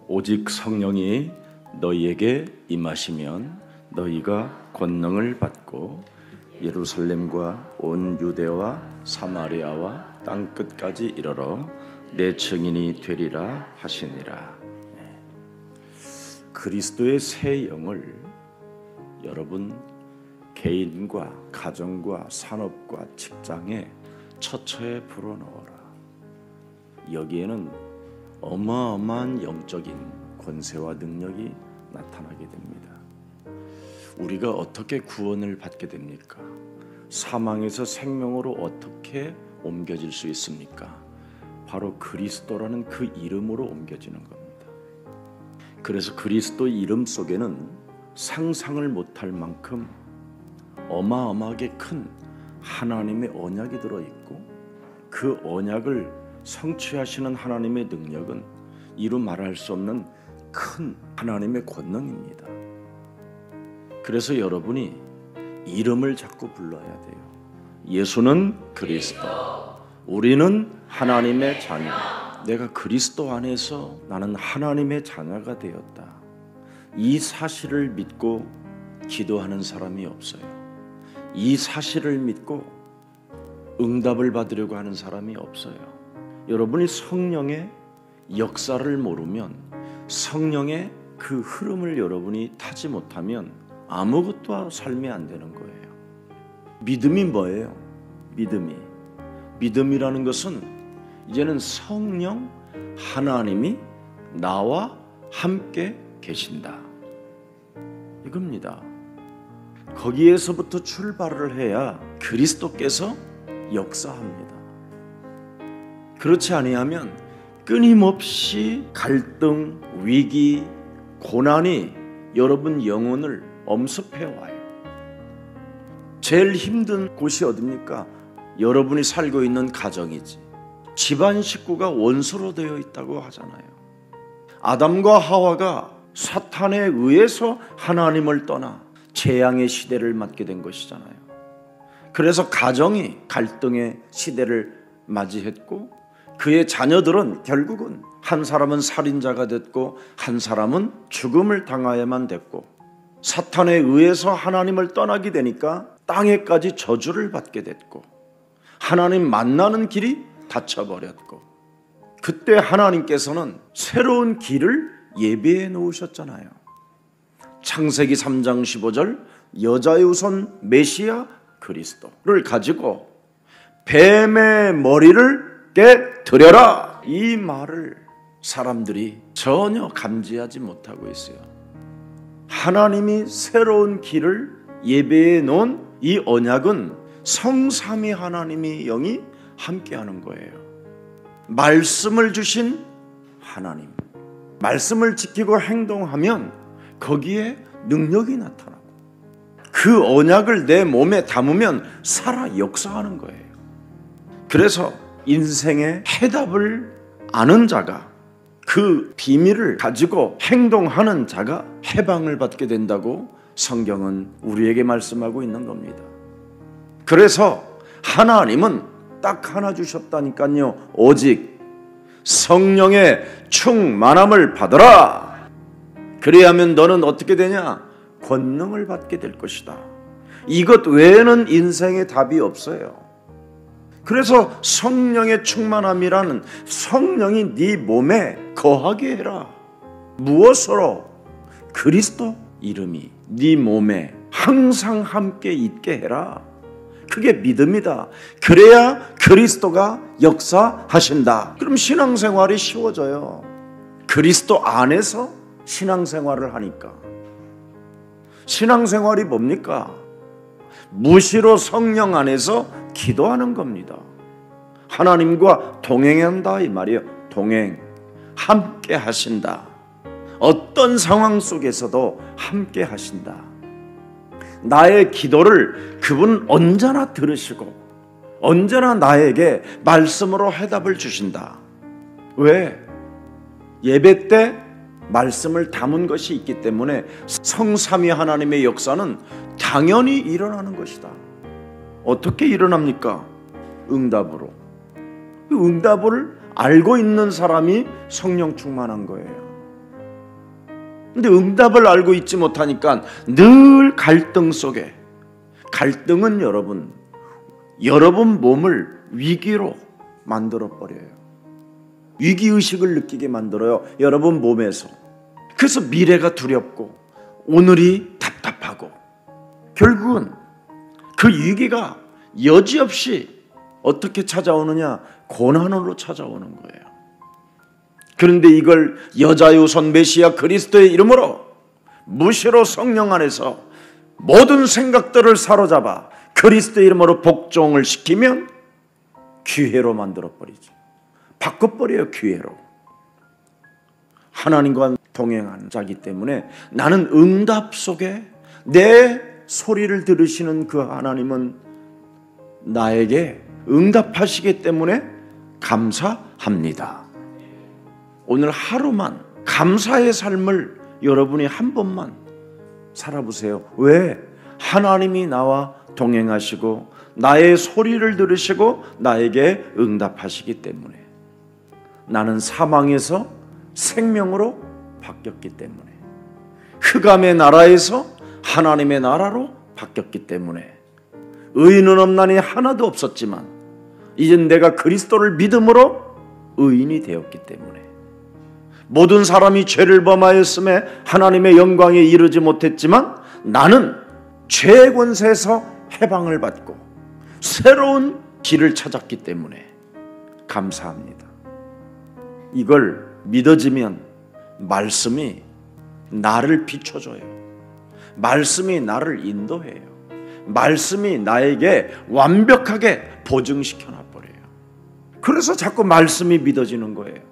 오직 성령이 너희에게 임하시면 너희가 권능을 받고 예루살렘과 온 유대와 사마리아와 땅 끝까지 이르러 내 증인이 되리라 하시니라. 그리스도의 새 영을 여러분 개인과 가정과 산업과 직장에 처처에 불어넣어라. 여기에는 어마어마한 영적인 권세와 능력이 나타나게 됩니다. 우리가 어떻게 구원을 받게 됩니까? 사망에서 생명으로 어떻게 옮겨질 수 있습니까? 바로 그리스도라는 그 이름으로 옮겨지는 겁니다. 그래서 그리스도 이름 속에는 상상을 못할 만큼 어마어마하게 큰 하나님의 언약이 들어있고, 그 언약을 성취하시는 하나님의 능력은 이루 말할 수 없는 큰 하나님의 권능입니다. 그래서 여러분이 이름을 자꾸 불러야 돼요. 예수는 그리스도, 우리는 하나님의 자녀. 내가 그리스도 안에서 나는 하나님의 자녀가 되었다. 이 사실을 믿고 기도하는 사람이 없어요. 이 사실을 믿고 응답을 받으려고 하는 사람이 없어요. 여러분이 성령의 역사를 모르면, 성령의 그 흐름을 여러분이 타지 못하면 아무것도 삶이 안 되는 거예요. 믿음이 뭐예요? 믿음이라는 것은 이제는 성령 하나님이 나와 함께 계신다, 이겁니다. 거기에서부터 출발을 해야 그리스도께서 역사합니다. 그렇지 아니하면 끊임없이 갈등, 위기, 고난이 여러분 영혼을 엄습해 와요. 제일 힘든 곳이 어딥니까? 여러분이 살고 있는 가정이지. 집안 식구가 원수로 되어 있다고 하잖아요. 아담과 하와가 사탄에 의해서 하나님을 떠나 재앙의 시대를 맞게 된 것이잖아요. 그래서 가정이 갈등의 시대를 맞이했고, 그의 자녀들은 결국은 한 사람은 살인자가 됐고 한 사람은 죽음을 당하여야만 됐고, 사탄에 의해서 하나님을 떠나게 되니까 땅에까지 저주를 받게 됐고, 하나님 만나는 길이 닫혀버렸고, 그때 하나님께서는 새로운 길을 예비해 놓으셨잖아요. 창세기 3장 15절 여자의 우선 메시아 그리스도를 가지고 뱀의 머리를 깨뜨려라, 이 말을 사람들이 전혀 감지하지 못하고 있어요. 하나님이 새로운 길을 예배해 놓은 이 언약은 성삼위 하나님의 영이 함께하는 거예요. 말씀을 주신 하나님, 말씀을 지키고 행동하면 거기에 능력이 나타나고, 그 언약을 내 몸에 담으면 살아 역사하는 거예요. 그래서 인생의 해답을 아는 자가, 그 비밀을 가지고 행동하는 자가 해방을 받게 된다고 성경은 우리에게 말씀하고 있는 겁니다. 그래서 하나님은 딱 하나 주셨다니까요. 오직 성령의 충만함을 받아라. 그래야면 너는 어떻게 되냐? 권능을 받게 될 것이다. 이것 외에는 인생의 답이 없어요. 그래서 성령의 충만함이라는, 성령이 네 몸에 거하게 해라. 무엇으로? 그리스도 이름이 네 몸에 항상 함께 있게 해라. 그게 믿음이다. 그래야 그리스도가 역사하신다. 그럼 신앙생활이 쉬워져요. 그리스도 안에서 신앙생활을 하니까. 신앙생활이 뭡니까? 무시로 성령 안에서 기도하는 겁니다. 하나님과 동행한다, 이 말이에요. 동행, 함께 하신다. 어떤 상황 속에서도 함께 하신다. 나의 기도를 그분 언제나 들으시고 언제나 나에게 말씀으로 해답을 주신다. 왜? 예배 때 말씀을 담은 것이 있기 때문에 성삼위 하나님의 역사는 당연히 일어나는 것이다. 어떻게 일어납니까? 응답으로. 응답을 알고 있는 사람이 성령 충만한 거예요. 근데 응답을 알고 있지 못하니까 늘 갈등 속에, 갈등은 여러분 몸을 위기로 만들어버려요. 위기의식을 느끼게 만들어요, 여러분 몸에서. 그래서 미래가 두렵고 오늘이 답답하고, 결국은 그 위기가 여지없이 어떻게 찾아오느냐? 고난으로 찾아오는 거예요. 그런데 이걸 여자유손 메시아 그리스도의 이름으로 무시로 성령 안에서 모든 생각들을 사로잡아 그리스도의 이름으로 복종을 시키면 기회로 만들어버리죠. 바꿔버려요, 기회로. 하나님과 동행하는 자이기 때문에 나는 응답 속에 내 소리를 들으시는 그 하나님은 나에게 응답하시기 때문에 감사합니다. 오늘 하루만 감사의 삶을 여러분이 한 번만 살아보세요. 왜? 하나님이 나와 동행하시고 나의 소리를 들으시고 나에게 응답하시기 때문에. 나는 사망에서 생명으로 바뀌었기 때문에, 흑암의 나라에서 하나님의 나라로 바뀌었기 때문에, 의인은 없나니 하나도 없었지만 이젠 내가 그리스도를 믿음으로 의인이 되었기 때문에, 모든 사람이 죄를 범하였음에 하나님의 영광에 이르지 못했지만 나는 죄의 권세에서 해방을 받고 새로운 길을 찾았기 때문에 감사합니다. 이걸 믿어지면 말씀이 나를 비춰줘요. 말씀이 나를 인도해요. 말씀이 나에게 완벽하게 보증시켜 놔버려요. 그래서 자꾸 말씀이 믿어지는 거예요.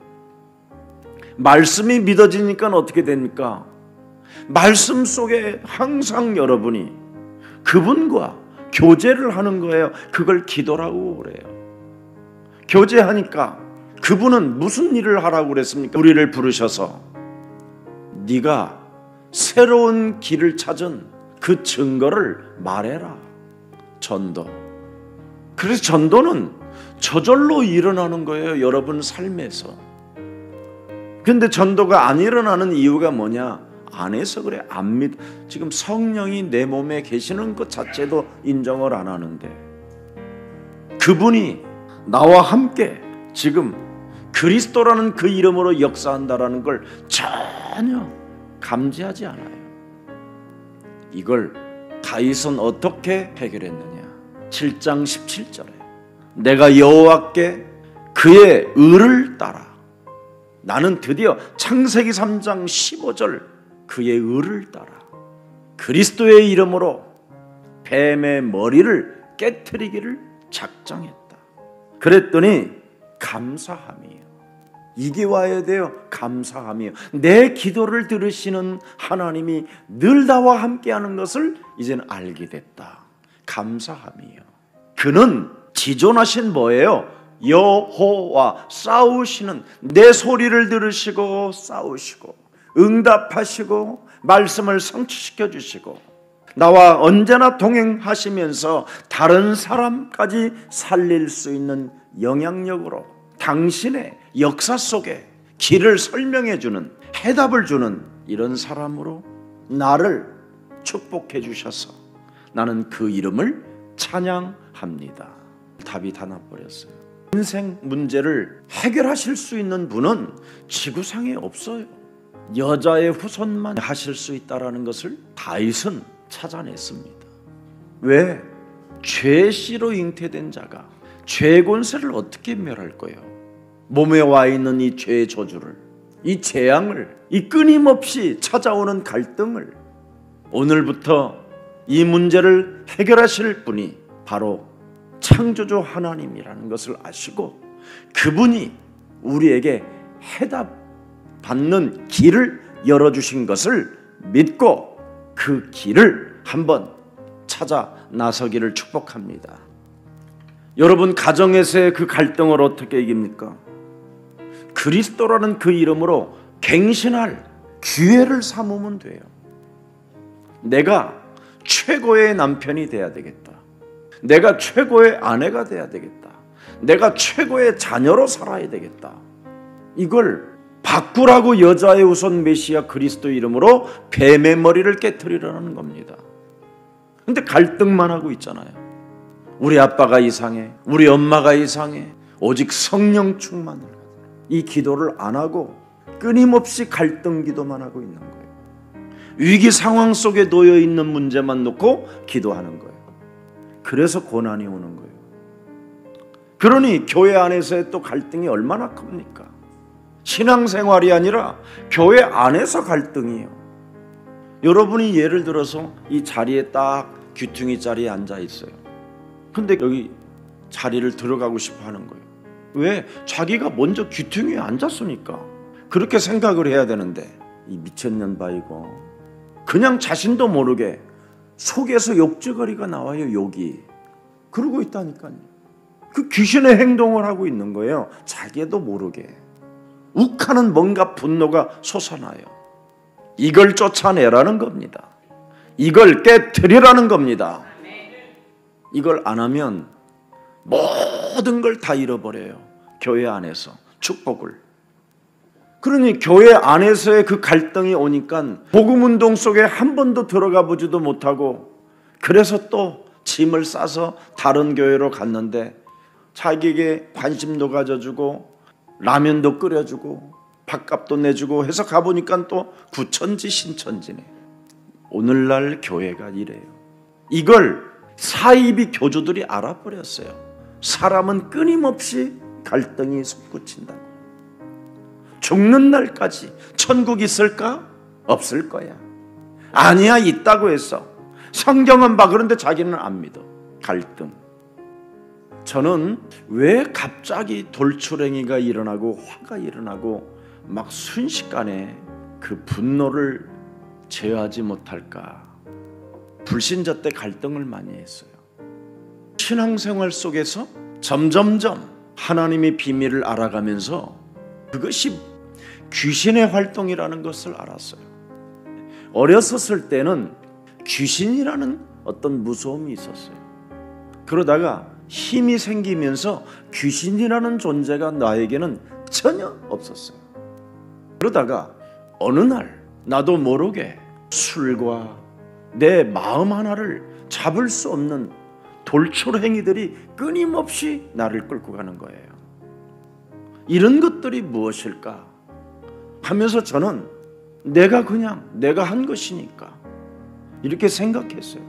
말씀이 믿어지니까 어떻게 됩니까? 말씀 속에 항상 여러분이 그분과 교제를 하는 거예요. 그걸 기도라고 그래요. 교제하니까 그분은 무슨 일을 하라고 그랬습니까? 우리를 부르셔서 네가 새로운 길을 찾은 그 증거를 말해라. 전도. 그래서 전도는 저절로 일어나는 거예요, 여러분 삶에서. 근데 전도가 안 일어나는 이유가 뭐냐? 안 해서 그래. 안 믿. 지금 성령이 내 몸에 계시는 것 자체도 인정을 안 하는데, 그분이 나와 함께 지금 그리스도라는 그 이름으로 역사한다라는 걸 전혀 감지하지 않아요. 이걸 다윗은 어떻게 해결했느냐? 7장 17절에 내가 여호와께 그의 의를 따라, 나는 드디어 창세기 3장 15절 그의 의를 따라 그리스도의 이름으로 뱀의 머리를 깨트리기를 작정했다. 그랬더니 감사함이에요. 이게 와야 돼요. 감사함이에요. 내 기도를 들으시는 하나님이 늘 나와 함께하는 것을 이제는 알게 됐다. 감사함이에요. 그는 지존하신 뭐예요? 여호와, 싸우시는, 내 소리를 들으시고 싸우시고 응답하시고 말씀을 성취시켜 주시고 나와 언제나 동행하시면서 다른 사람까지 살릴 수 있는 영향력으로 당신의 역사 속에 길을 설명해 주는, 해답을 주는 이런 사람으로 나를 축복해 주셔서 나는 그 이름을 찬양합니다. 답이 다 나버렸어요. 인생 문제를 해결하실 수 있는 분은 지구상에 없어요. 여자의 후손만 하실 수 있다는 것을 다윗은 찾아냈습니다. 왜? 죄의 씨로 잉태된 자가 죄의 권세를 어떻게 멸할 거예요? 몸에 와 있는 이 죄의 저주를, 이 재앙을, 이 끊임없이 찾아오는 갈등을 오늘부터 이 문제를 해결하실 분이 바로 창조주 하나님이라는 것을 아시고 그분이 우리에게 해답 받는 길을 열어주신 것을 믿고 그 길을 한번 찾아 나서기를 축복합니다. 여러분 가정에서의 그 갈등을 어떻게 이깁니까? 그리스도라는 그 이름으로 갱신할 기회를 삼으면 돼요. 내가 최고의 남편이 돼야 되겠다. 내가 최고의 아내가 돼야 되겠다. 내가 최고의 자녀로 살아야 되겠다. 이걸 바꾸라고 여자의 우선 메시아 그리스도 이름으로 뱀의 머리를 깨트리라는 겁니다. 근데 갈등만 하고 있잖아요. 우리 아빠가 이상해, 우리 엄마가 이상해, 오직 성령 충만을. 이 기도를 안 하고 끊임없이 갈등 기도만 하고 있는 거예요. 위기 상황 속에 놓여 있는 문제만 놓고 기도하는 거예요. 그래서 고난이 오는 거예요. 그러니 교회 안에서의 또 갈등이 얼마나 큽니까? 신앙생활이 아니라 교회 안에서 갈등이에요. 여러분이 예를 들어서 이 자리에 딱 귀퉁이 자리에 앉아 있어요. 근데 여기 자리를 들어가고 싶어 하는 거예요. 왜? 자기가 먼저 귀퉁이에 앉았으니까. 그렇게 생각을 해야 되는데 이 미천년바 이거 그냥 자신도 모르게 속에서 욕지거리가 나와요. 욕이. 그러고 있다니까요. 그 귀신의 행동을 하고 있는 거예요. 자기도 모르게. 욱하는 뭔가 분노가 솟아나요. 이걸 쫓아내라는 겁니다. 이걸 깨트리라는 겁니다. 이걸 안 하면 모든 걸 다 잃어버려요. 교회 안에서 축복을. 그러니 교회 안에서의 그 갈등이 오니까 복음운동 속에 한 번도 들어가 보지도 못하고, 그래서 또 짐을 싸서 다른 교회로 갔는데 자기에게 관심도 가져주고 라면도 끓여주고 밥값도 내주고 해서 가보니까 또 구천지 신천지네. 오늘날 교회가 이래요. 이걸 사이비 교주들이 알아버렸어요. 사람은 끊임없이 갈등이 솟구친다. 죽는 날까지 천국 있을까? 없을 거야. 아니야, 있다고 했어. 성경은 봐. 그런데 자기는 안 믿어. 갈등. 저는 왜 갑자기 돌출행위가 일어나고 화가 일어나고 막 순식간에 그 분노를 제어하지 못할까? 불신자 때 갈등을 많이 했어요. 신앙생활 속에서 점점점 하나님의 비밀을 알아가면서 그것이 귀신의 활동이라는 것을 알았어요. 어렸었을 때는 귀신이라는 어떤 무서움이 있었어요. 그러다가 힘이 생기면서 귀신이라는 존재가 나에게는 전혀 없었어요. 그러다가 어느 날 나도 모르게 술과 내 마음 하나를 잡을 수 없는 돌출행위들이 끊임없이 나를 끌고 가는 거예요. 이런 것들이 무엇일까 하면서 저는 내가 한 것이니까 이렇게 생각했어요.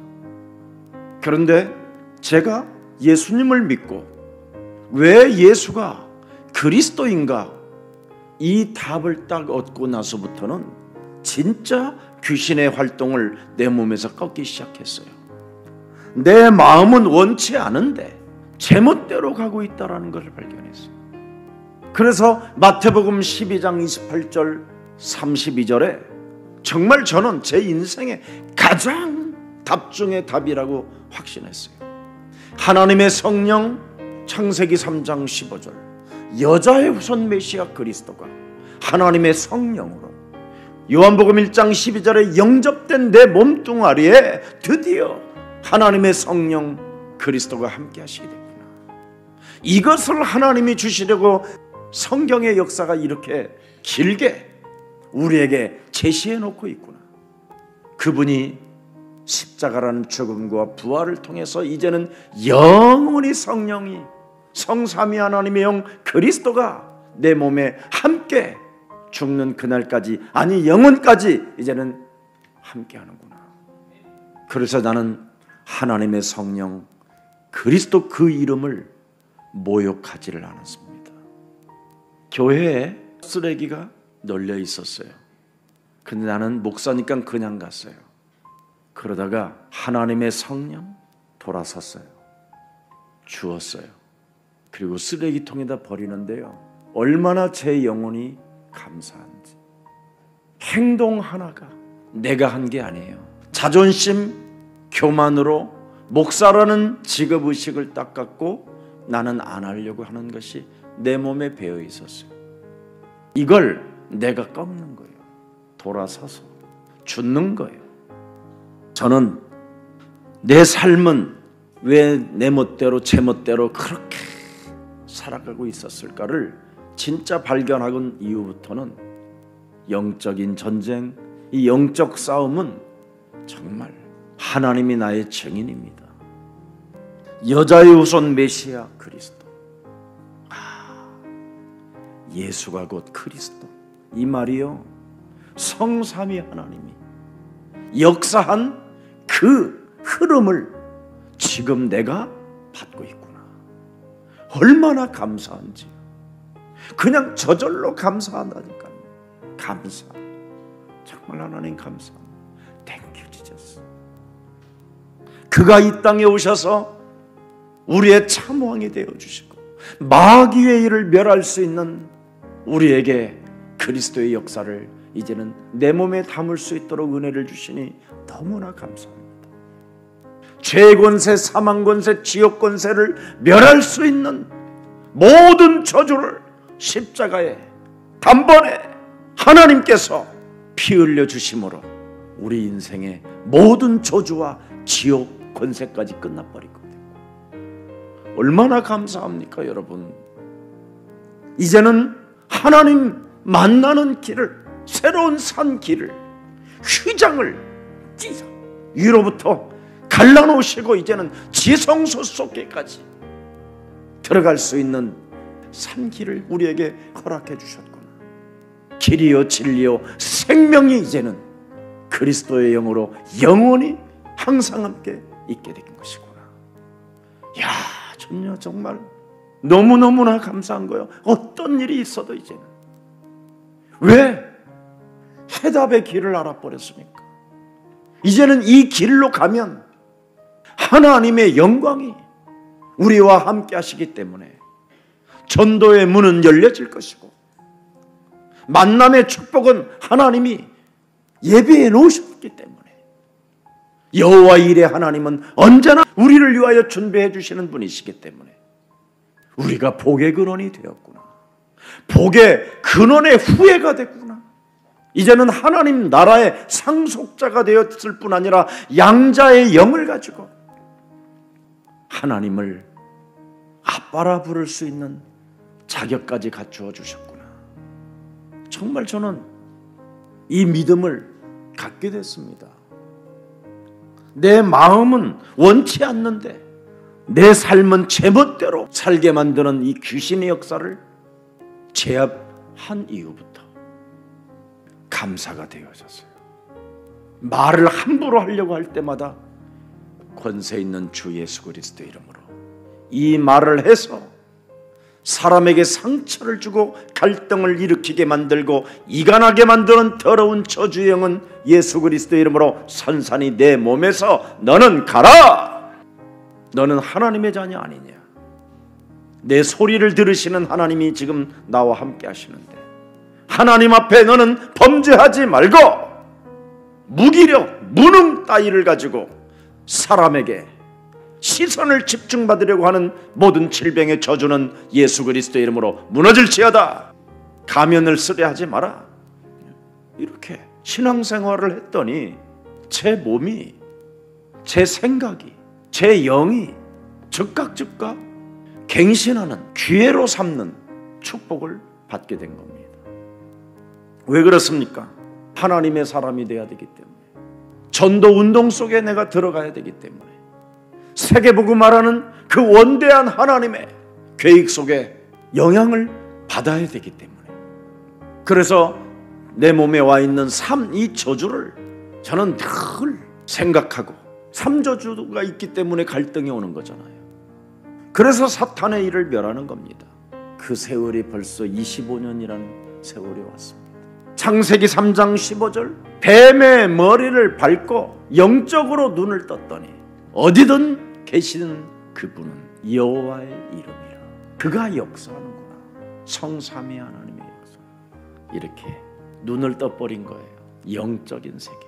그런데 제가 예수님을 믿고 왜 예수가 그리스도인가 이 답을 딱 얻고 나서부터는 진짜 귀신의 활동을 내 몸에서 꺾기 시작했어요. 내 마음은 원치 않은데 제멋대로 가고 있다는 것을 발견했어요. 그래서 마태복음 12장 28절 32절에 정말 저는 제 인생의 가장 답 중의 답이라고 확신했어요. 하나님의 성령, 창세기 3장 15절, 여자의 후손 메시아 그리스도가 하나님의 성령으로 요한복음 1장 12절에 영접된 내 몸뚱아리에 드디어 하나님의 성령 그리스도가 함께 하시게 됐구나. 이것을 하나님이 주시려고 성경의 역사가 이렇게 길게 우리에게 제시해 놓고 있구나. 그분이 십자가라는 죽음과 부활을 통해서 이제는 영원히 성령이 성삼위 하나님의 영 그리스도가 내 몸에 함께 죽는 그날까지, 아니 영원까지 이제는 함께 하는구나. 그래서 나는 하나님의 성령 그리스도 그 이름을 모욕하지를 않았습니다. 교회에 쓰레기가 널려 있었어요. 근데 나는 목사니까 그냥 갔어요. 그러다가 하나님의 성령 돌아섰어요. 주었어요. 그리고 쓰레기통에다 버리는데요, 얼마나 제 영혼이 감사한지. 행동 하나가 내가 한 게 아니에요. 자존심, 교만으로 목사라는 직업의식을 딱 갖고 나는 안 하려고 하는 것이 내 몸에 배어 있었어요. 이걸 내가 꺾는 거예요. 돌아서서 죽는 거예요. 저는 내 삶은 왜 내 멋대로 제 멋대로 그렇게 살아가고 있었을까를 진짜 발견하건 이후부터는 영적인 전쟁, 이 영적 싸움은 정말 하나님이 나의 증인입니다. 여자의 후손 메시아 그리스도, 예수가 곧 그리스도, 이 말이요, 성삼위 하나님이 역사한 그 흐름을 지금 내가 받고 있구나. 얼마나 감사한지. 그냥 저절로 감사한다니까요. 감사. 정말 하나님 감사합니다. Thank you, Jesus. 그가 이 땅에 오셔서 우리의 참왕이 되어주시고 마귀의 일을 멸할 수 있는 우리에게 그리스도의 역사를 이제는 내 몸에 담을 수 있도록 은혜를 주시니 너무나 감사합니다. 죄 권세, 사망 권세, 지옥 권세를 멸할 수 있는 모든 저주를 십자가에 단번에 하나님께서 피 흘려 주심으로 우리 인생의 모든 저주와 지옥 권세까지 끝나버리거든요. 얼마나 감사합니까, 여러분? 이제는 하나님 만나는 길을, 새로운 산 길을, 휘장을 찢어 위로부터 갈라놓으시고 이제는 지성소 속에까지 들어갈 수 있는 산길을 우리에게 허락해 주셨구나. 길이요 진리요 생명이 이제는 그리스도의 영으로 영원히 항상 함께 있게 된 것이구나. 야, 전요 정말 너무너무나 감사한 거예요. 어떤 일이 있어도 이제는. 왜? 해답의 길을 알아버렸습니까? 이제는 이 길로 가면 하나님의 영광이 우리와 함께 하시기 때문에 전도의 문은 열려질 것이고 만남의 축복은 하나님이 예비해 놓으셨기 때문에 여호와 일의 하나님은 언제나 우리를 위하여 준비해 주시는 분이시기 때문에 우리가 복의 근원이 되었구나. 복의 근원의 후예가 됐구나. 이제는 하나님 나라의 상속자가 되었을 뿐 아니라 양자의 영을 가지고 하나님을 아빠라 부를 수 있는 자격까지 갖추어 주셨구나. 정말 저는 이 믿음을 갖게 됐습니다. 내 마음은 원치 않는데 내 삶은 제멋대로 살게 만드는 이 귀신의 역사를 제압한 이후부터 감사가 되어졌어요. 말을 함부로 하려고 할 때마다 권세 있는 주 예수 그리스도 이름으로 이 말을 해서 사람에게 상처를 주고 갈등을 일으키게 만들고 이간하게 만드는 더러운 저주의 영은 예수 그리스도 이름으로 선산이 내 몸에서 너는 가라! 너는 하나님의 자녀 아니냐? 내 소리를 들으시는 하나님이 지금 나와 함께 하시는데 하나님 앞에 너는 범죄하지 말고 무기력, 무능 따위를 가지고 사람에게 시선을 집중받으려고 하는 모든 질병의 저주는 예수 그리스도의 이름으로 무너질지어다. 가면을 쓰려 하지 마라. 이렇게 신앙생활을 했더니 제 몸이, 제 생각이, 제 영이 즉각 갱신하는, 기회로 삼는 축복을 받게 된 겁니다. 왜 그렇습니까? 하나님의 사람이 돼야 되기 때문에, 전도 운동 속에 내가 들어가야 되기 때문에, 세계복음화라는 그 원대한 하나님의 계획 속에 영향을 받아야 되기 때문에, 그래서 내 몸에 와 있는 이 저주를 저는 늘 생각하고, 삼저주가 있기 때문에 갈등이 오는 거잖아요. 그래서 사탄의 일을 멸하는 겁니다. 그 세월이 벌써 25년이라는 세월이 왔습니다. 창세기 3장 15절, 뱀의 머리를 밟고 영적으로 눈을 떴더니 어디든 계시는 그분은 여호와의 이름이라. 그가 역사하는구나. 성삼위 하나님의 역사. 이렇게 눈을 떠버린 거예요. 영적인 세계.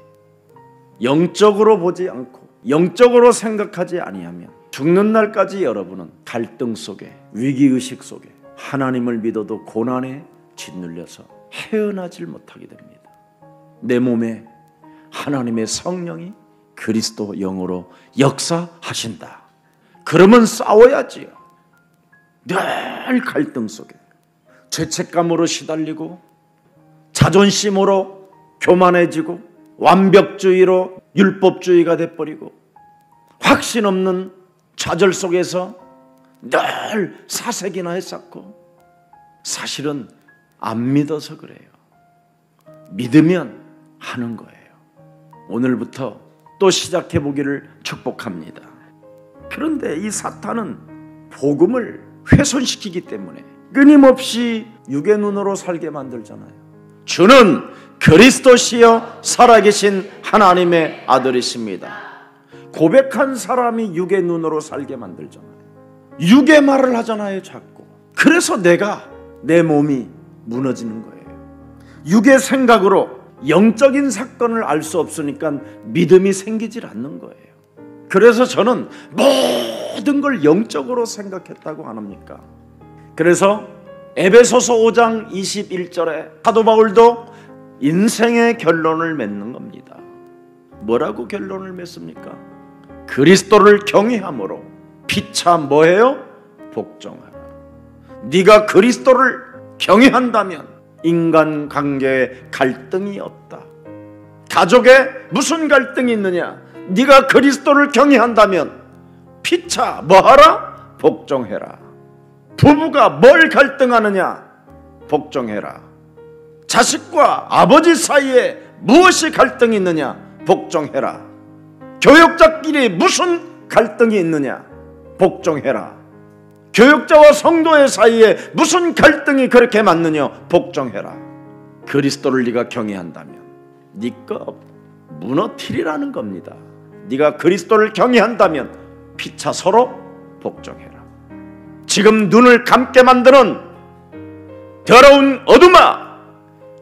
영적으로 보지 않고 영적으로 생각하지 아니하면 죽는 날까지 여러분은 갈등 속에, 위기의식 속에 하나님을 믿어도 고난에 짓눌려서 헤어나질 못하게 됩니다. 내 몸에 하나님의 성령이 그리스도 영으로 역사하신다. 그러면 싸워야지요. 늘 갈등 속에 죄책감으로 시달리고 자존심으로 교만해지고 완벽주의로 율법주의가 돼버리고 확신 없는 좌절 속에서 늘 사색이나 했었고 사실은 안 믿어서 그래요. 믿으면 하는 거예요. 오늘부터 또 시작해 보기를 축복합니다. 그런데 이 사탄은 복음을 훼손시키기 때문에 끊임없이 육의 눈으로 살게 만들잖아요. 주는 그리스도시여 살아계신 하나님의 아들이십니다. 고백한 사람이 육의 눈으로 살게 만들잖아요. 육의 말을 하잖아요, 자꾸. 그래서 내 몸이 무너지는 거예요. 육의 생각으로 영적인 사건을 알 수 없으니까 믿음이 생기질 않는 거예요. 그래서 저는 모든 걸 영적으로 생각했다고 안 합니까? 그래서 에베소서 5장 21절에 사도 바울도 인생의 결론을 맺는 겁니다. 뭐라고 결론을 맺습니까? 그리스도를 경외함으로 피차 뭐해요? 복종하라. 네가 그리스도를 경외한다면 인간관계에 갈등이 없다. 가족에 무슨 갈등이 있느냐? 네가 그리스도를 경외한다면 피차 뭐하라? 복종해라. 부부가 뭘 갈등하느냐? 복종해라. 자식과 아버지 사이에 무엇이 갈등이 있느냐? 복종해라. 교역자끼리 무슨 갈등이 있느냐? 복종해라. 교역자와 성도의 사이에 무슨 갈등이 그렇게 많느냐? 복종해라. 그리스도를 네가 경외한다면 네 거 무너뜨리라는 겁니다. 네가 그리스도를 경외한다면 피차 서로 복종해라. 지금 눈을 감게 만드는 더러운 어둠아,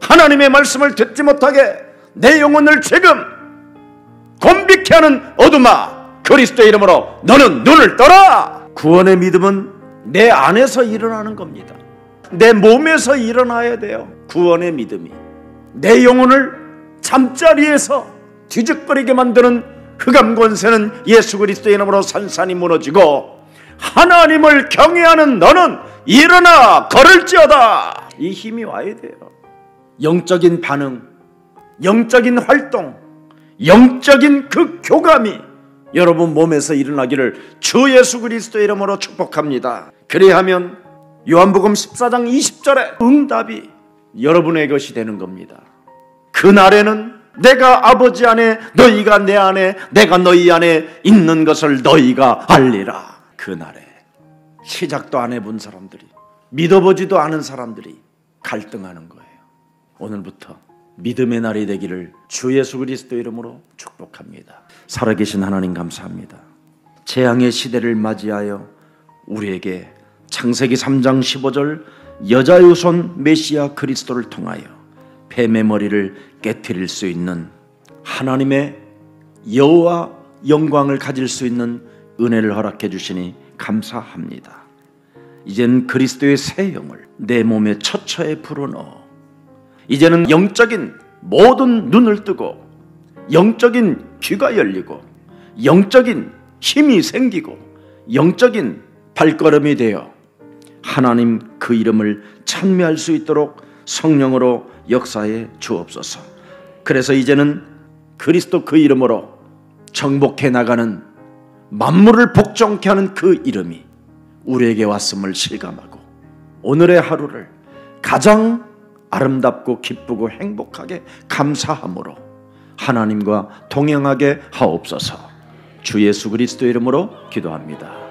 하나님의 말씀을 듣지 못하게 내 영혼을 지금 곤비케 하는 어둠아, 그리스도의 이름으로 너는 눈을 떠라. 구원의 믿음은 내 안에서 일어나는 겁니다. 내 몸에서 일어나야 돼요. 구원의 믿음이 내 영혼을 잠자리에서 뒤적거리게 만드는 흑암 권세는 예수 그리스도의 이름으로 산산이 무너지고 하나님을 경외하는 너는 일어나 걸을지어다. 이 힘이 와야 돼요. 영적인 반응, 영적인 활동, 영적인 그 교감이 여러분 몸에서 일어나기를 주 예수 그리스도의 이름으로 축복합니다. 그리하면 요한복음 14장 20절의 응답이 여러분의 것이 되는 겁니다. 그날에는 내가 아버지 안에 너희가 내 안에 내가 너희 안에 있는 것을 너희가 알리라. 그날에 시작도 안 해본 사람들이, 믿어보지도 않은 사람들이 갈등하는 거예요. 오늘부터 믿음의 날이 되기를 주 예수 그리스도 이름으로 축복합니다. 살아계신 하나님 감사합니다. 재앙의 시대를 맞이하여 우리에게 창세기 3장 15절 여자의 후손 메시아 그리스도를 통하여 뱀의 머리를 깨트릴 수 있는 하나님의 여호와 영광을 가질 수 있는 은혜를 허락해 주시니 감사합니다. 이제는 그리스도의 새 영을 내 몸에 처처에 불어넣어 이제는 영적인 모든 눈을 뜨고 영적인 귀가 열리고 영적인 힘이 생기고 영적인 발걸음이 되어 하나님 그 이름을 찬미할 수 있도록 성령으로 역사해 주옵소서. 그래서 이제는 그리스도 그 이름으로 정복해 나가는 만물을 복종케 하는 그 이름이 우리에게 왔음을 실감하고 오늘의 하루를 가장 아름답고 기쁘고 행복하게 감사함으로 하나님과 동행하게 하옵소서. 주 예수 그리스도 이름으로 기도합니다.